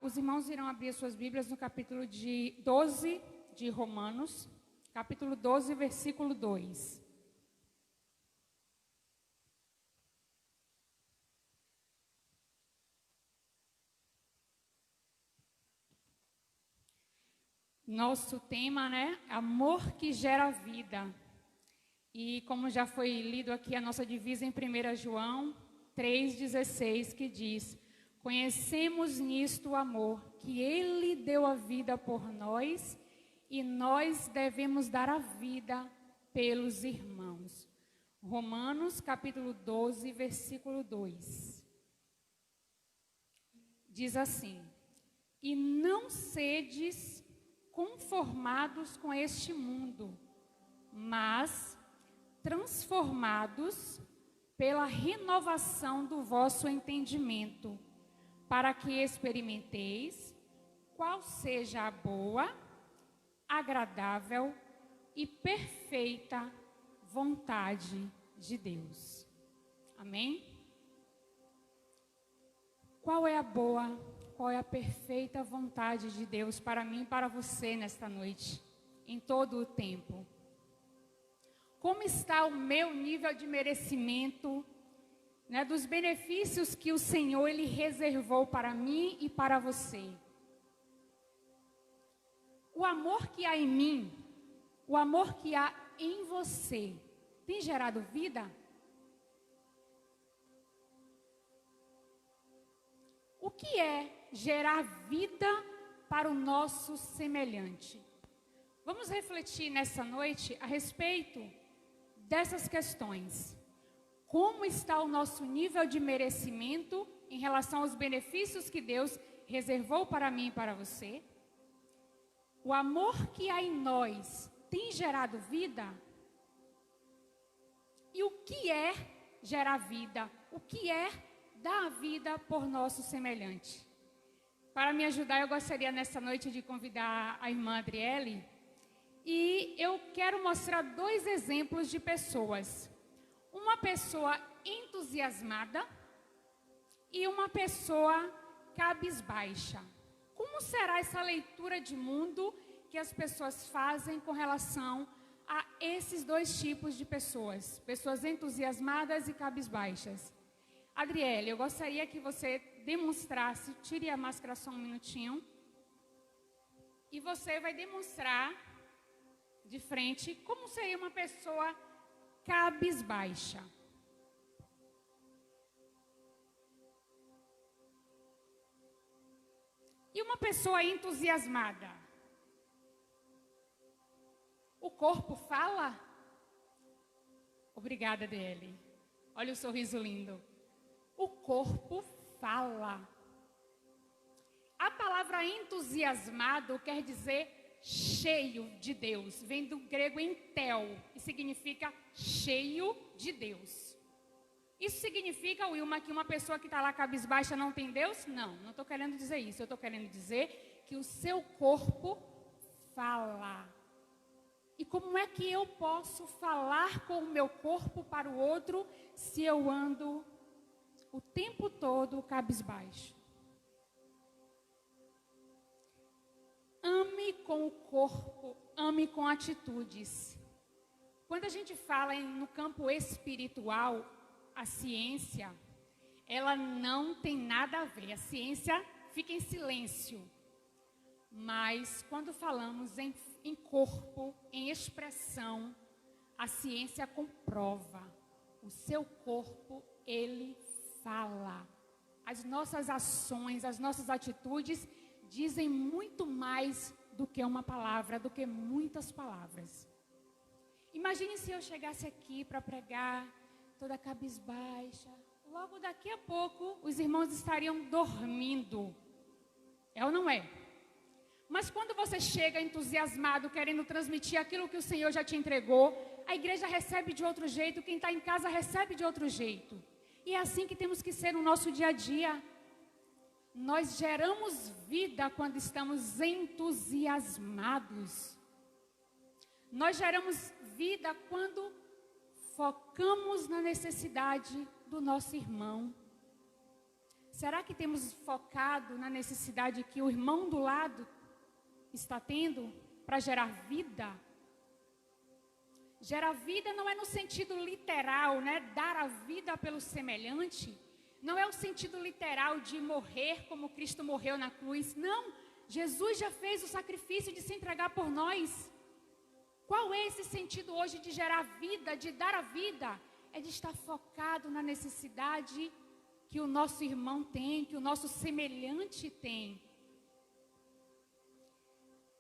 Os irmãos irão abrir as suas Bíblias no capítulo 12 de Romanos, capítulo 12, versículo 2. Nosso tema, Amor que gera vida. E como já foi lido aqui a nossa divisa em 1 João 3,16, que diz: conhecemos nisto o amor, que Ele deu a vida por nós, e nós devemos dar a vida pelos irmãos. Romanos capítulo 12, versículo 2. Diz assim: e não sedes conformados com este mundo, mas transformados pela renovação do vosso entendimento, para que experimenteis qual seja a boa, agradável e perfeita vontade de Deus. Amém? Qual é a boa, qual é a perfeita vontade de Deus para mim e para você nesta noite, em todo o tempo? Como está o meu nível de merecimento, dos benefícios que o Senhor Ele reservou para mim e para você? O amor que há em mim, o amor que há em você, tem gerado vida? O que é gerar vida para o nosso semelhante? Vamos refletir nessa noite a respeito dessas questões. Como está o nosso nível de merecimento em relação aos benefícios que Deus reservou para mim e para você? O amor que há em nós tem gerado vida? E o que é gerar vida? O que é dar a vida por nosso semelhante? Para me ajudar, eu gostaria nessa noite de convidar a irmã Adriele. E eu quero mostrar 2 exemplos de pessoas. Uma pessoa entusiasmada e uma pessoa cabisbaixa. Como será essa leitura de mundo que as pessoas fazem com relação a esses 2 tipos de pessoas? Pessoas entusiasmadas e cabisbaixas. Adriele, eu gostaria que você demonstrasse, tire a máscara só um minutinho. E você vai demonstrar de frente como seria uma pessoa cabisbaixa. E uma pessoa entusiasmada? O corpo fala? Obrigada, Adriele. Olha o sorriso lindo. O corpo fala. A palavra entusiasmado quer dizer cheio de Deus. Vem do grego entel e significa cheio de Deus. Isso significa, Wilma, que uma pessoa que está lá cabisbaixa não tem Deus? Não estou querendo dizer isso. Eu estou querendo dizer que o seu corpo fala. E como é que eu posso falar com o meu corpo para o outro se eu ando o tempo todo cabisbaixo? Ame com o corpo, ame com atitudes. Quando a gente fala no campo espiritual, a ciência, ela não tem nada a ver. A ciência fica em silêncio. Mas quando falamos em corpo, em expressão, a ciência comprova. O seu corpo, ele fala. As nossas ações, as nossas atitudes dizem muito mais do que uma palavra, do que muitas palavras. Imagine se eu chegasse aqui para pregar toda cabisbaixa. Logo daqui a pouco os irmãos estariam dormindo. É ou não é? Mas quando você chega entusiasmado, querendo transmitir aquilo que o Senhor já te entregou, a igreja recebe de outro jeito, quem está em casa recebe de outro jeito. E é assim que temos que ser no nosso dia a dia. Nós geramos vida quando estamos entusiasmados. Nós geramos vida quando focamos na necessidade do nosso irmão. Será que temos focado na necessidade que o irmão do lado está tendo para gerar vida? Gerar vida não é no sentido literal, né? Dar a vida pelo semelhante. Não é o sentido literal de morrer como Cristo morreu na cruz. Não, Jesus já fez o sacrifício de se entregar por nós. Qual é esse sentido hoje de gerar vida, de dar a vida? É de estar focado na necessidade que o nosso irmão tem, que o nosso semelhante tem.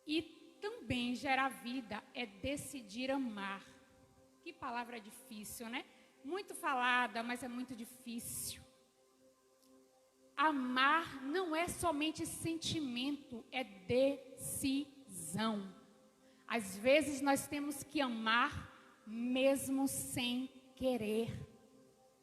E também gerar vida é decidir amar. Que palavra difícil, né? Muito falada, mas é muito difícil. Amar não é somente sentimento, é decisão. Às vezes nós temos que amar mesmo sem querer.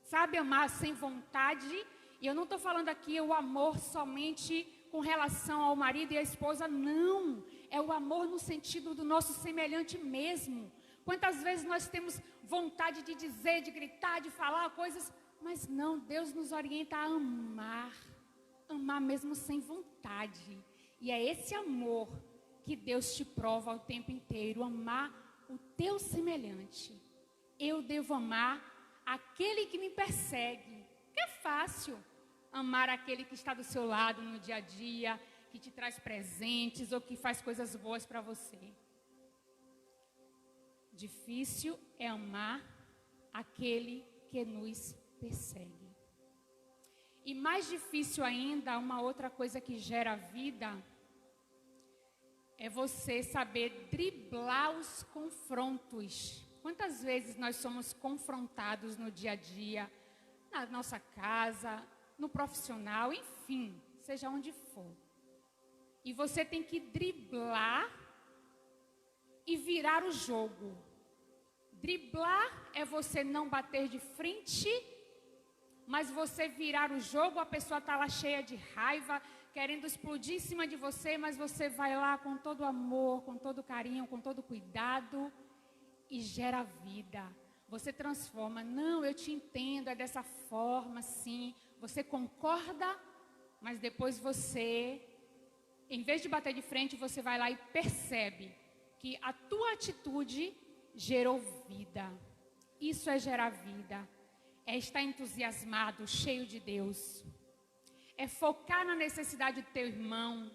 Sabe, amar sem vontade? E eu não estou falando aqui o amor somente com relação ao marido e à esposa, não. É o amor no sentido do nosso semelhante mesmo. Quantas vezes nós temos vontade de dizer, de gritar, de falar coisas, mas não, Deus nos orienta a amar. Amar mesmo sem vontade. E é esse amor que Deus te prova o tempo inteiro. Amar o teu semelhante. Eu devo amar aquele que me persegue. Que é fácil amar aquele que está do seu lado no dia a dia, que te traz presentes ou que faz coisas boas para você. Difícil é amar aquele que nos persegue. E mais difícil ainda, uma outra coisa que gera vida, é você saber driblar os confrontos. Quantas vezes nós somos confrontados no dia a dia, na nossa casa, no profissional, enfim, seja onde for. E você tem que driblar e virar o jogo. Driblar é você não bater de frente, mas você virar o jogo, a pessoa está lá cheia de raiva, querendo explodir em cima de você, mas você vai lá com todo amor, com todo carinho, com todo cuidado e gera vida. Você transforma. Não, eu te entendo, é dessa forma, sim. Você concorda, mas depois você, em vez de bater de frente, você vai lá e percebe que a tua atitude gerou vida. Isso é gerar vida. É estar entusiasmado, cheio de Deus. É focar na necessidade do teu irmão.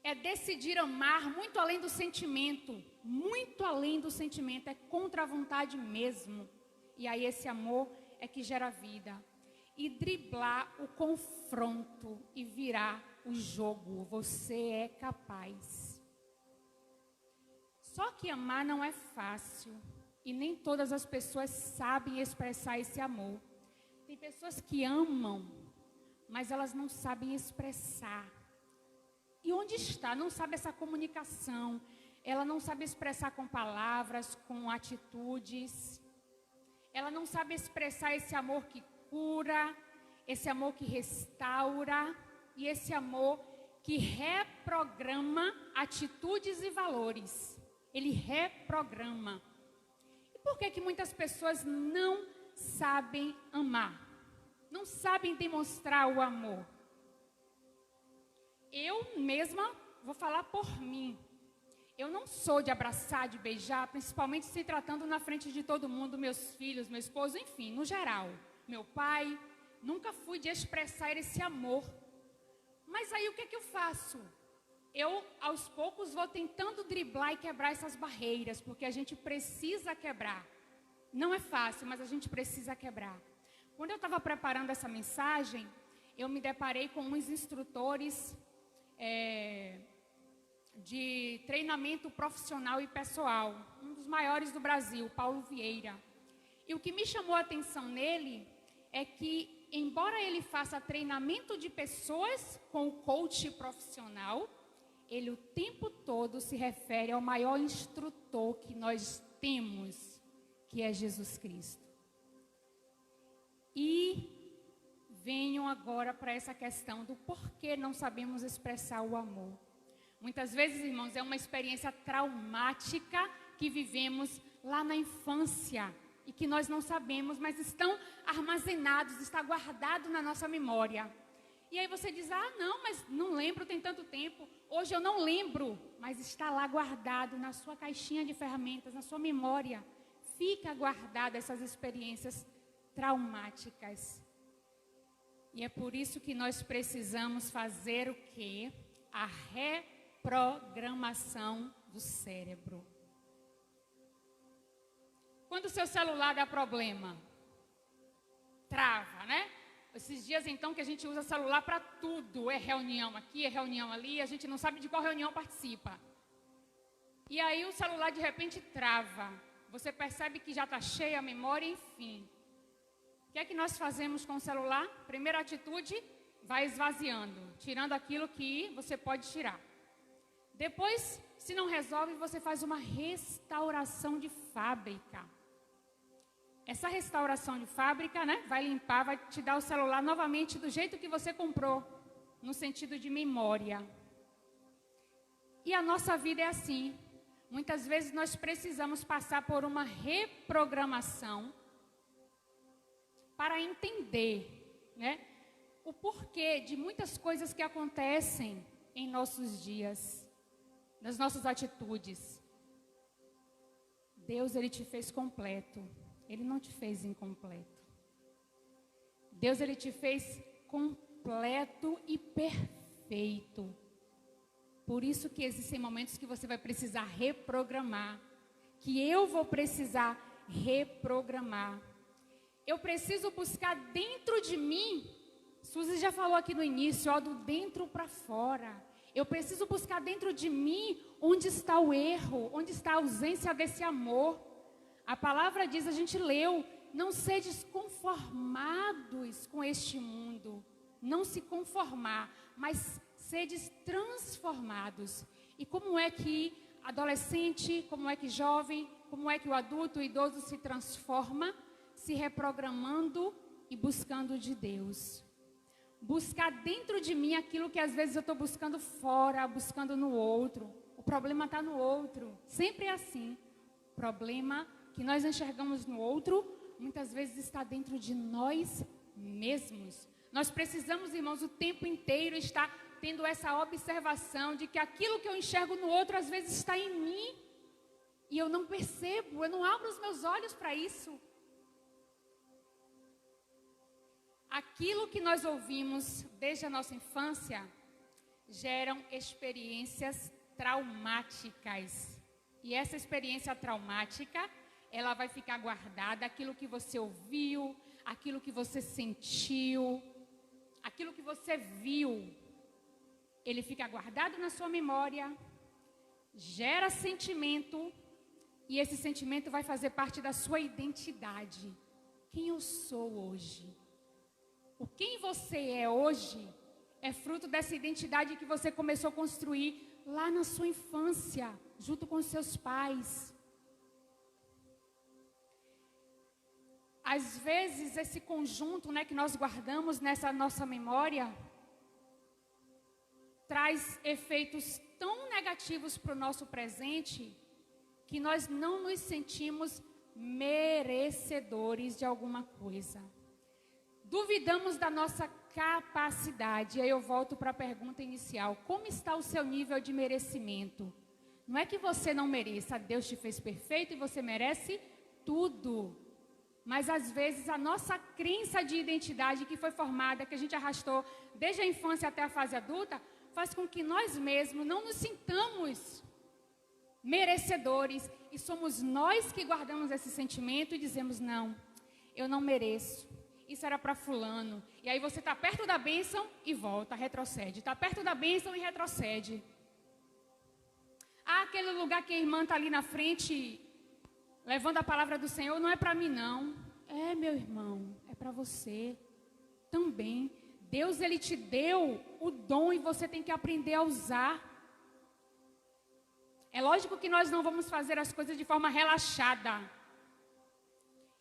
É decidir amar muito além do sentimento. Muito além do sentimento. É contra a vontade mesmo. E aí esse amor é que gera vida. E driblar o confronto e virar o jogo. Você é capaz. Só que amar não é fácil. E nem todas as pessoas sabem expressar esse amor. Tem pessoas que amam, mas elas não sabem expressar. E onde está? Não sabe essa comunicação. Ela não sabe expressar com palavras, com atitudes. Ela não sabe expressar esse amor que cura, esse amor que restaura e esse amor que reprograma atitudes e valores. Ele reprograma. E por que muitas pessoas não sabem amar? Não sabem demonstrar o amor? Eu mesma vou falar por mim. Eu não sou de abraçar, de beijar, principalmente se tratando na frente de todo mundo, meus filhos, meu esposo, enfim, no geral. Meu pai, nunca fui de expressar esse amor. Mas aí o que eu faço? Eu, aos poucos, vou tentando driblar e quebrar essas barreiras, porque a gente precisa quebrar. Não é fácil, mas a gente precisa quebrar. Quando eu estava preparando essa mensagem, eu me deparei com uns instrutores de treinamento profissional e pessoal, um dos maiores do Brasil, Paulo Vieira. E o que me chamou a atenção nele é que, embora ele faça treinamento de pessoas com o coach profissional, ele o tempo todo se refere ao maior instrutor que nós temos, que é Jesus Cristo. E venham agora para essa questão do porquê não sabemos expressar o amor. Muitas vezes, irmãos, é uma experiência traumática que vivemos lá na infância. e que nós não sabemos, mas estão armazenados, está guardado na nossa memória. E aí você diz, não, mas não lembro, tem tanto tempo. Hoje eu não lembro, mas está lá guardado na sua caixinha de ferramentas, na sua memória. Fica guardada essas experiências traumáticas. E é por isso que nós precisamos fazer o quê? A reprogramação do cérebro. Quando o seu celular dá problema, trava, né? Esses dias, então, que a gente usa celular para tudo. É reunião aqui, é reunião ali, a gente não sabe de qual reunião participa. E aí o celular, de repente, trava. Você percebe que já está cheia a memória, enfim. O que é que nós fazemos com o celular? Primeira atitude, vai esvaziando, tirando aquilo que você pode tirar. Depois, se não resolve, você faz uma restauração de fábrica. Essa restauração de fábrica, né, vai limpar, vai te dar o celular novamente do jeito que você comprou, no sentido de memória. E a nossa vida é assim. Muitas vezes nós precisamos passar por uma reprogramação para entender, né, o porquê de muitas coisas que acontecem em nossos dias, nas nossas atitudes. Deus, Ele te fez completo. Ele não te fez incompleto. Deus, Ele te fez completo e perfeito. Por isso que existem momentos que você vai precisar reprogramar. Que eu vou precisar reprogramar. Eu preciso buscar dentro de mim. Suzy já falou aqui no início, do dentro para fora. Eu preciso buscar dentro de mim onde está o erro, onde está a ausência desse amor. A palavra diz, a gente leu, não sedes conformados com este mundo. Não se conformar, mas sedes transformados. E como é que adolescente, como é que jovem, como é que o adulto, o idoso se transforma? Se reprogramando e buscando de Deus. Buscar dentro de mim aquilo que às vezes eu estou buscando fora, buscando no outro. O problema está no outro. Sempre é assim. O problema que nós enxergamos no outro, muitas vezes está dentro de nós mesmos. Nós precisamos, irmãos, o tempo inteiro estar tendo essa observação de que aquilo que eu enxergo no outro, às vezes está em mim. E eu não percebo, eu não abro os meus olhos para isso. Aquilo que nós ouvimos desde a nossa infância, geram experiências traumáticas. E essa experiência traumática, ela vai ficar guardada, aquilo que você ouviu, aquilo que você sentiu, aquilo que você viu, ele fica guardado na sua memória, gera sentimento, e esse sentimento vai fazer parte da sua identidade. Quem eu sou hoje? O quem você é hoje é fruto dessa identidade que você começou a construir lá na sua infância, junto com seus pais. Às vezes, esse conjunto, né, que nós guardamos nessa nossa memória, traz efeitos tão negativos para o nosso presente, que nós não nos sentimos merecedores de alguma coisa. Duvidamos da nossa capacidade. E aí eu volto para a pergunta inicial. Como está o seu nível de merecimento? Não é que você não mereça. Deus te fez perfeito e você merece tudo. Mas às vezes a nossa crença de identidade que foi formada, que a gente arrastou desde a infância até a fase adulta, faz com que nós mesmos não nos sintamos merecedores. E somos nós que guardamos esse sentimento e dizemos, não, eu não mereço. Isso era para fulano. E aí você está perto da bênção e volta, retrocede. Está perto da bênção e retrocede. Aquele lugar que a irmã está ali na frente, levando a palavra do Senhor, não é para mim não. É, meu irmão, é para você também. Deus, Ele te deu o dom e você tem que aprender a usar. É lógico que nós não vamos fazer as coisas de forma relaxada.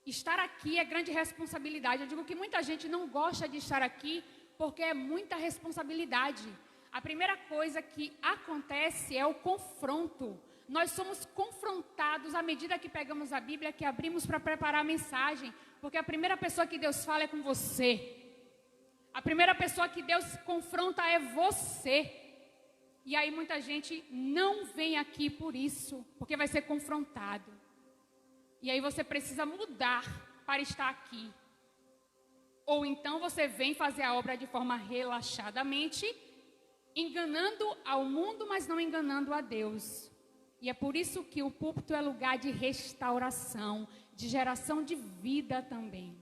Estar aqui é grande responsabilidade. Eu digo que muita gente não gosta de estar aqui porque é muita responsabilidade. A primeira coisa que acontece é o confronto. Nós somos confrontados à medida que pegamos a Bíblia, que abrimos para preparar a mensagem. Porque a primeira pessoa que Deus fala é com você. A primeira pessoa que Deus confronta é você. E aí muita gente não vem aqui por isso, porque vai ser confrontado. E aí você precisa mudar para estar aqui. Ou então você vem fazer a obra de forma relaxadamente, enganando ao mundo, mas não enganando a Deus. E é por isso que o púlpito é lugar de restauração, de geração de vida também.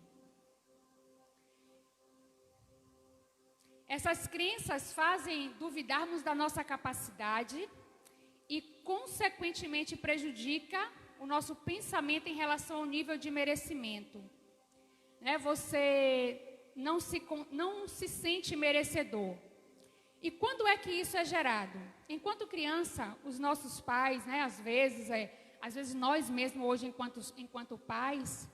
Essas crenças fazem duvidarmos da nossa capacidade e, consequentemente, prejudica o nosso pensamento em relação ao nível de merecimento. Você não se sente merecedor. E quando é que isso é gerado? Enquanto criança, os nossos pais, às vezes nós mesmos hoje, enquanto pais,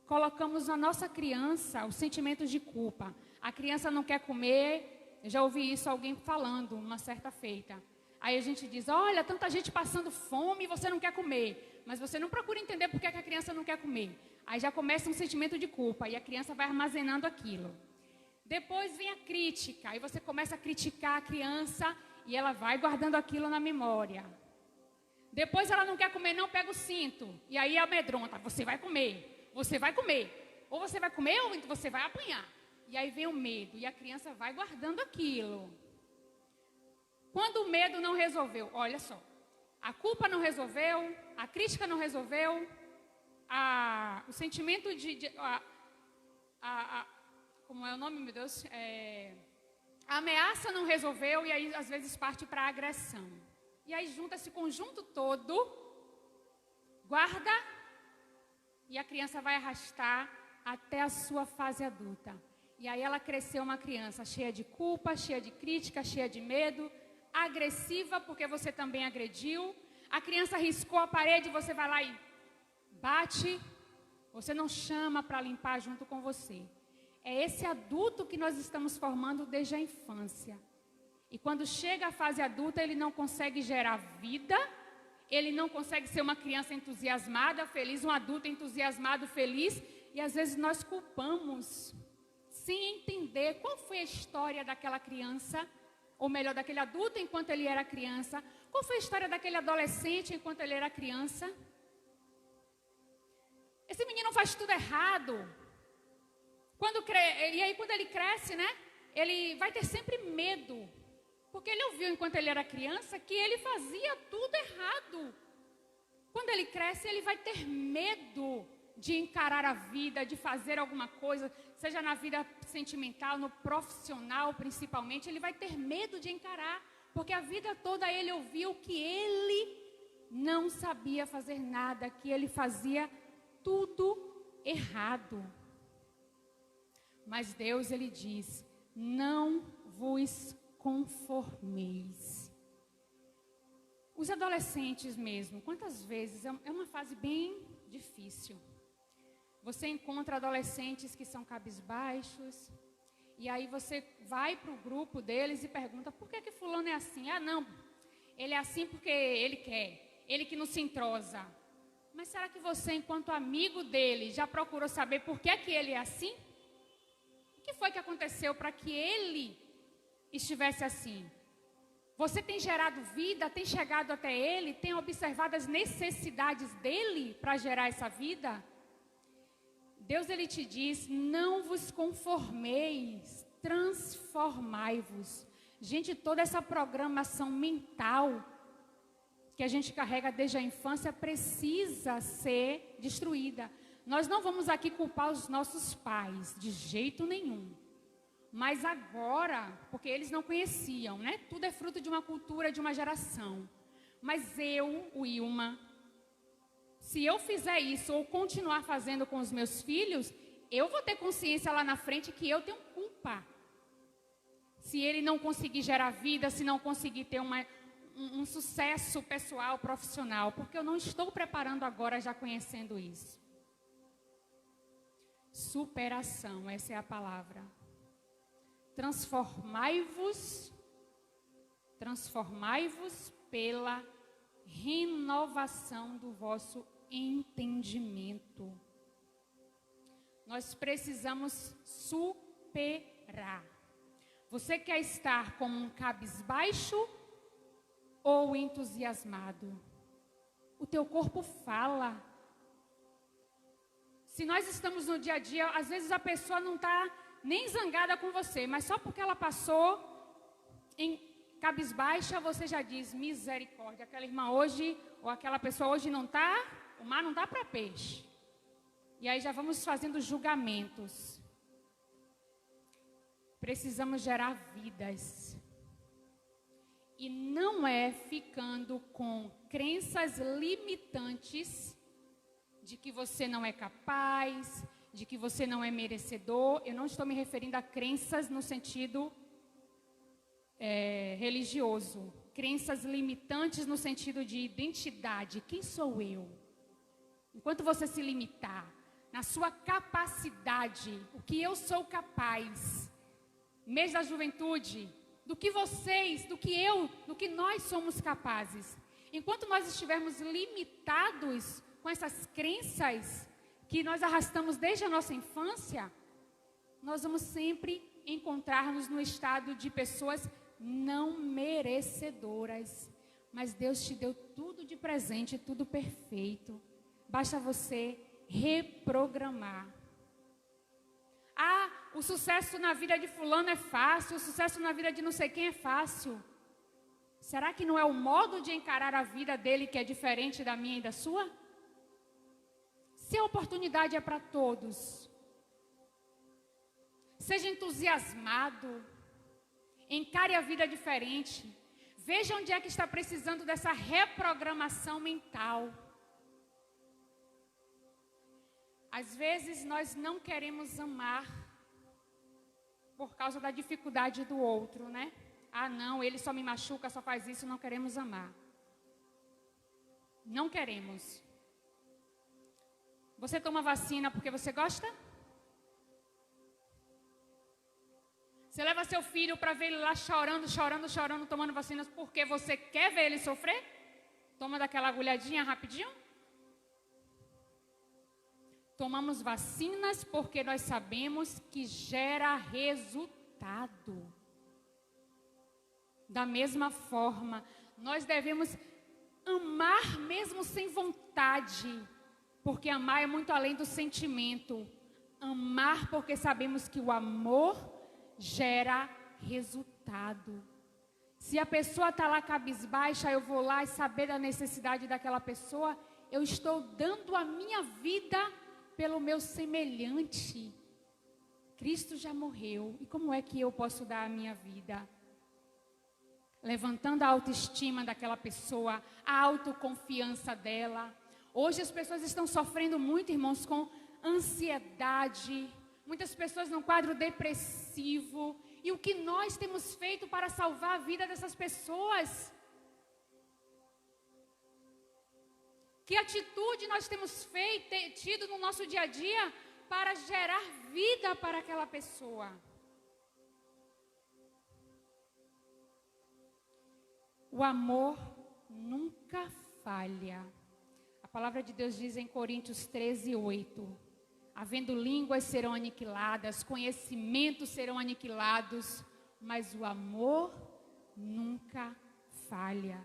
colocamos na nossa criança o sentimento de culpa. A criança não quer comer, eu já ouvi isso alguém falando uma certa feita. Aí a gente diz, olha, tanta gente passando fome e você não quer comer. Mas você não procura entender por que a criança não quer comer. Aí já começa um sentimento de culpa e a criança vai armazenando aquilo. Depois vem a crítica, aí você começa a criticar a criança e ela vai guardando aquilo na memória. Depois ela não quer comer, não, pega o cinto. E aí amedronta, você vai comer. Ou você vai comer ou você vai apanhar. E aí vem o medo e a criança vai guardando aquilo. Quando o medo não resolveu, olha só, a culpa não resolveu, a crítica não resolveu, o sentimento como é o nome, meu Deus? A ameaça não resolveu e aí às vezes parte para a agressão. E aí junta esse conjunto todo, guarda e a criança vai arrastar até a sua fase adulta. E aí ela cresceu uma criança cheia de culpa, cheia de crítica, cheia de medo, agressiva porque você também agrediu. A criança riscou a parede, você vai lá e bate. Você não chama para limpar junto com você. É esse adulto que nós estamos formando desde a infância. E quando chega a fase adulta, ele não consegue gerar vida, ele não consegue ser uma criança entusiasmada, feliz, um adulto entusiasmado, feliz. E às vezes nós culpamos, sem entender qual foi a história daquela criança, ou melhor, daquele adulto enquanto ele era criança. Qual foi a história daquele adolescente enquanto ele era criança? Esse menino faz tudo errado. E aí quando ele cresce, ele vai ter sempre medo. Porque ele ouviu enquanto ele era criança que ele fazia tudo errado. Quando ele cresce, ele vai ter medo de encarar a vida, de fazer alguma coisa, seja na vida sentimental, no profissional principalmente, ele vai ter medo de encarar, porque a vida toda ele ouviu que ele não sabia fazer nada, que ele fazia tudo errado. Mas Deus, ele diz, não vos conformeis. Os adolescentes mesmo, quantas vezes, é uma fase bem difícil. Você encontra adolescentes que são cabisbaixos, e aí você vai para o grupo deles e pergunta, por que fulano é assim? Ah, não, ele é assim porque ele quer, ele que não se entrosa. Mas será que você, enquanto amigo dele, já procurou saber por que ele é assim? O que foi que aconteceu para que ele estivesse assim? Você tem gerado vida, tem chegado até ele, tem observado as necessidades dele para gerar essa vida? Deus, ele te diz, não vos conformeis, transformai-vos. Gente, toda essa programação mental que a gente carrega desde a infância precisa ser destruída. Nós não vamos aqui culpar os nossos pais, de jeito nenhum. Mas agora, porque eles não conheciam, Tudo é fruto de uma cultura, de uma geração. Mas eu, o Ilma, se eu fizer isso ou continuar fazendo com os meus filhos, eu vou ter consciência lá na frente que eu tenho culpa. Se ele não conseguir gerar vida, se não conseguir ter um sucesso pessoal, profissional, porque eu não estou preparando agora já conhecendo isso. Superação, essa é a palavra. Transformai-vos pela renovação do vosso entendimento. Nós precisamos superar. Você quer estar como um cabisbaixo ou entusiasmado? O teu corpo fala. Se nós estamos no dia a dia, às vezes a pessoa não está nem zangada com você, mas só porque ela passou em cabisbaixa, você já diz, misericórdia, aquela irmã hoje, ou aquela pessoa hoje não está, o mar não dá para peixe. E aí já vamos fazendo julgamentos. Precisamos gerar vidas. E não é ficando com crenças limitantes de que você não é capaz, de que você não é merecedor. Eu não estou me referindo a crenças no sentido religioso. Crenças limitantes no sentido de identidade. Quem sou eu? Enquanto você se limitar na sua capacidade, o que eu sou capaz, mês da juventude, do que vocês, do que eu, do que nós somos capazes. Enquanto nós estivermos limitados com essas crenças que nós arrastamos desde a nossa infância, nós vamos sempre encontrar-nos no estado de pessoas não merecedoras. Mas Deus te deu tudo de presente, tudo perfeito. Basta você reprogramar. Ah, o sucesso na vida de fulano é fácil, o sucesso na vida de não sei quem é fácil. Será que não é o modo de encarar a vida dele que é diferente da minha e da sua? Se a oportunidade é para todos, seja entusiasmado, encare a vida diferente, veja onde é que está precisando dessa reprogramação mental. Às vezes nós não queremos amar por causa da dificuldade do outro, né? Ah, não, ele só me machuca, só faz isso, não queremos amar. Não queremos. Você toma vacina porque você gosta? Você leva seu filho para ver ele lá chorando, tomando vacinas porque você quer ver ele sofrer? Toma daquela agulhadinha rapidinho? Tomamos vacinas porque nós sabemos que gera resultado. Da mesma forma, nós devemos amar mesmo sem vontade, porque amar é muito além do sentimento. Amar porque sabemos que o amor gera resultado. Se a pessoa está lá cabisbaixa, eu vou lá e saber da necessidade daquela pessoa, eu estou dando a minha vida pelo meu semelhante. Cristo já morreu, e como é que eu posso dar a minha vida? Levantando a autoestima daquela pessoa, a autoconfiança dela. Hoje as pessoas estão sofrendo muito, irmãos, com ansiedade. Muitas pessoas num quadro depressivo. E o que nós temos feito para salvar a vida dessas pessoas? Que atitude nós temos tido no nosso dia a dia para gerar vida para aquela pessoa? O amor nunca falha. A palavra de Deus diz em Coríntios 13:8: havendo línguas serão aniquiladas, conhecimentos serão aniquilados, mas o amor nunca falha.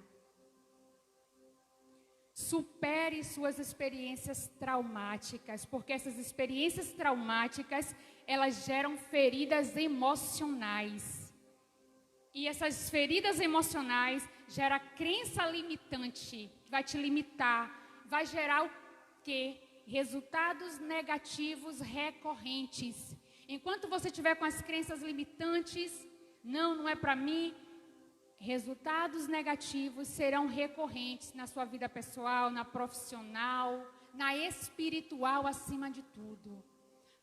Supere suas experiências traumáticas, porque essas experiências traumáticas, elas geram feridas emocionais. E essas feridas emocionais geram crença limitante, que vai te limitar, vai gerar o quê? Resultados negativos recorrentes. Enquanto você estiver com as crenças limitantes, não é para mim, resultados negativos serão recorrentes na sua vida pessoal, na profissional, na espiritual, acima de tudo.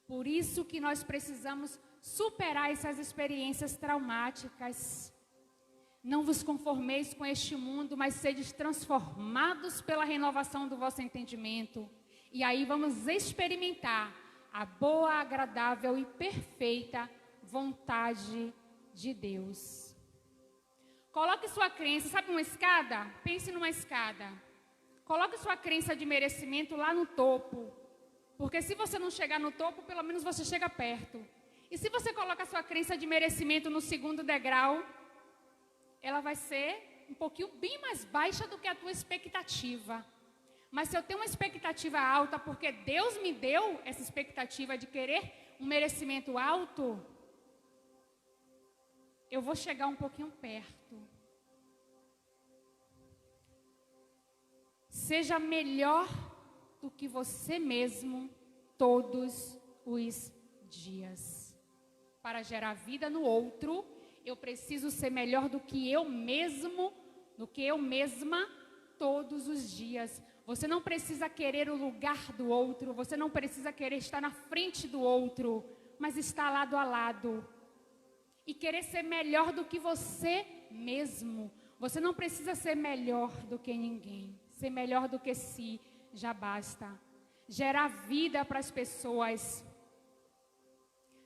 Por isso que nós precisamos superar essas experiências traumáticas. Não vos conformeis com este mundo, mas sedes transformados pela renovação do vosso entendimento. E aí vamos experimentar a boa, agradável e perfeita vontade de Deus. Coloque sua crença, sabe uma escada? Pense numa escada. Coloque sua crença de merecimento lá no topo. Porque se você não chegar no topo, pelo menos você chega perto. E se você coloca sua crença de merecimento no segundo degrau, ela vai ser um pouquinho bem mais baixa do que a tua expectativa. Mas se eu tenho uma expectativa alta, porque Deus me deu essa expectativa de querer um merecimento alto, eu vou chegar um pouquinho perto. Seja melhor do que você mesmo todos os dias. Para gerar vida no outro, eu preciso ser melhor do que eu mesmo, do que eu mesma todos os dias. Você não precisa querer o lugar do outro, você não precisa querer estar na frente do outro, mas estar lado a lado. E querer ser melhor do que você mesmo. Você não precisa ser melhor do que ninguém. Ser melhor do que si já basta. Gerar vida para as pessoas.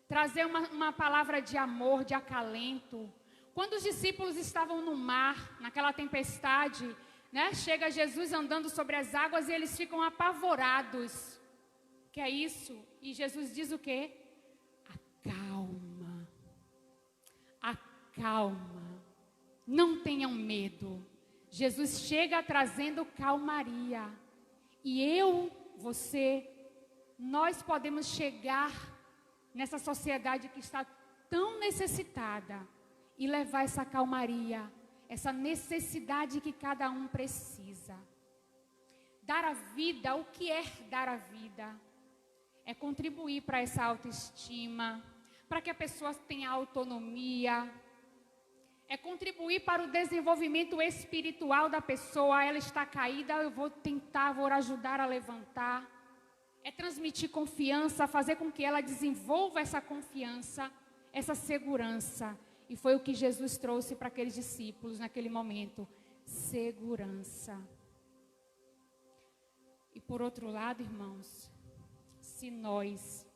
Trazer uma palavra de amor, de acalento. Quando os discípulos estavam no mar, naquela tempestade, né, chega Jesus andando sobre as águas e eles ficam apavorados. Que é isso? E Jesus diz o quê? Acalma. Acalma. Não tenham medo. Jesus chega trazendo calmaria. E eu, você, nós podemos chegar nessa sociedade que está tão necessitada e levar essa calmaria, essa necessidade que cada um precisa. Dar a vida, o que é dar a vida? É contribuir para essa autoestima, para que a pessoa tenha autonomia. É contribuir para o desenvolvimento espiritual da pessoa. Ela está caída, eu vou tentar, vou ajudar a levantar. É transmitir confiança, fazer com que ela desenvolva essa confiança, essa segurança. E foi o que Jesus trouxe para aqueles discípulos naquele momento. Segurança. E por outro lado, irmãos, se nós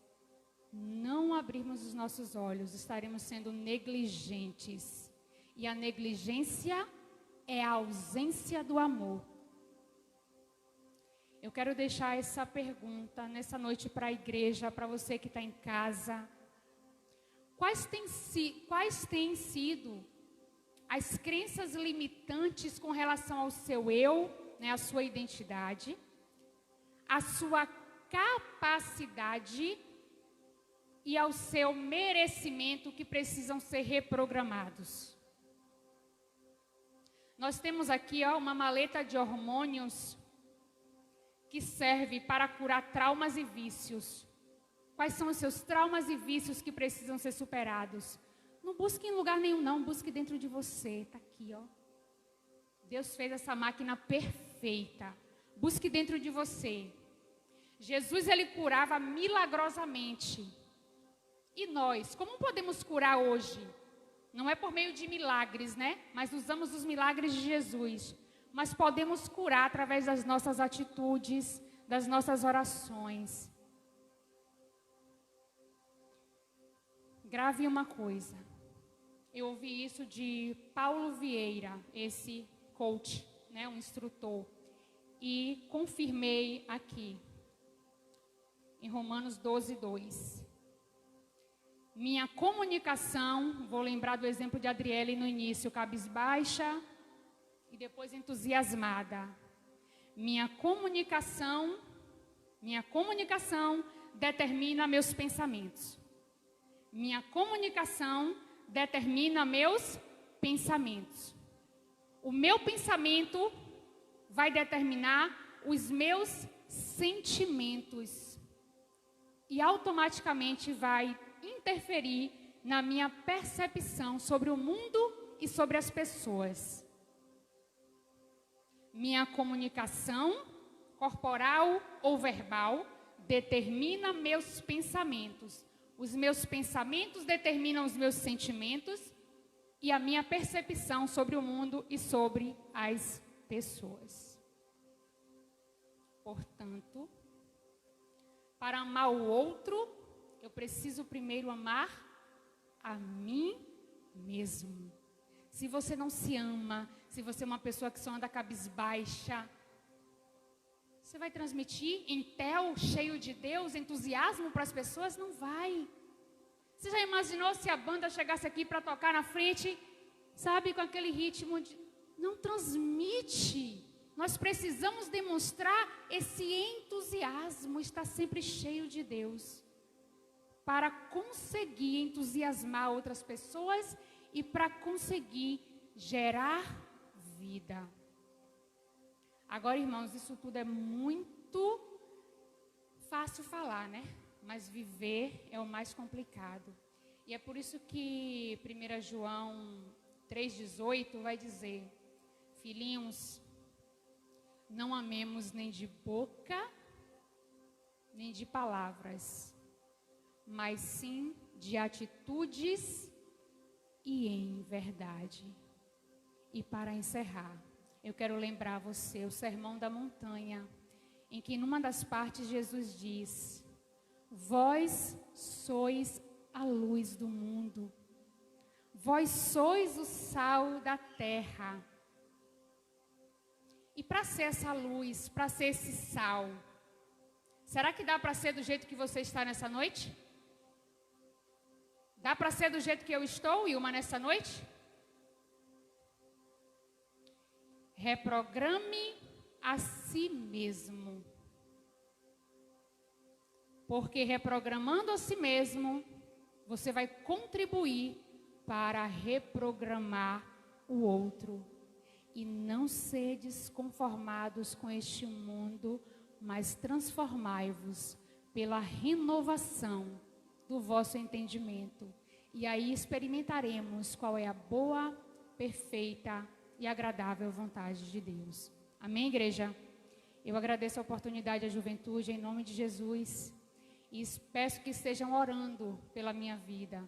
não abrirmos os nossos olhos, estaremos sendo negligentes. E a negligência é a ausência do amor. Eu quero deixar essa pergunta nessa noite para a igreja, para você que está em casa. Quais têm sido as crenças limitantes com relação ao seu eu, né, a sua identidade, a sua capacidade e ao seu merecimento que precisam ser reprogramados? Nós temos aqui uma maleta de hormônios que serve para curar traumas e vícios. Quais são os seus traumas e vícios que precisam ser superados? Não busque em lugar nenhum, não. Busque dentro de você. Está aqui, ó. Deus fez essa máquina perfeita. Busque dentro de você. Jesus, ele curava milagrosamente. E nós, como podemos curar hoje? Não é por meio de milagres, né? Mas usamos os milagres de Jesus. Mas podemos curar através das nossas atitudes, das nossas orações. Grave uma coisa. Eu ouvi isso de Paulo Vieira, esse coach, né, um instrutor. E confirmei aqui, em Romanos 12, 2. Minha comunicação, vou lembrar do exemplo de Adriele no início, cabisbaixa e depois entusiasmada. Minha comunicação determina meus pensamentos. Minha comunicação determina meus pensamentos. O meu pensamento vai determinar os meus sentimentos. E automaticamente vai interferir na minha percepção sobre o mundo e sobre as pessoas. Minha comunicação, corporal ou verbal, determina meus pensamentos. Os meus pensamentos determinam os meus sentimentos e a minha percepção sobre o mundo e sobre as pessoas. Portanto, para amar o outro, eu preciso primeiro amar a mim mesmo. se você não se ama, se você é uma pessoa que só anda cabisbaixa, você vai transmitir entel cheio de Deus, entusiasmo para as pessoas? Não vai. Você já imaginou se a banda chegasse aqui para tocar na frente, sabe, com aquele ritmo de... Não transmite. Nós precisamos demonstrar esse entusiasmo, estar sempre cheio de Deus, para conseguir entusiasmar outras pessoas e para conseguir gerar vida. Agora, irmãos, isso tudo é muito fácil falar, né? Mas viver é o mais complicado. E é por isso que 1 João 3,18 vai dizer: filhinhos, não amemos nem de boca, nem de palavras, mas sim de atitudes e em verdade. E para encerrar, eu quero lembrar você o Sermão da Montanha, em que numa das partes Jesus diz: vós sois a luz do mundo, vós sois o sal da terra. E para ser essa luz, para ser esse sal, será que dá para ser do jeito que você está nessa noite? Dá para ser do jeito que eu estou, Ilma, nessa noite? Reprograme a si mesmo. Porque reprogramando a si mesmo, você vai contribuir para reprogramar o outro. E não sedes conformados com este mundo, mas transformai-vos pela renovação do vosso entendimento. E aí experimentaremos qual é a boa, perfeita e agradável vontade de Deus. Amém, igreja? Eu agradeço a oportunidade à juventude em nome de Jesus e peço que estejam orando pela minha vida.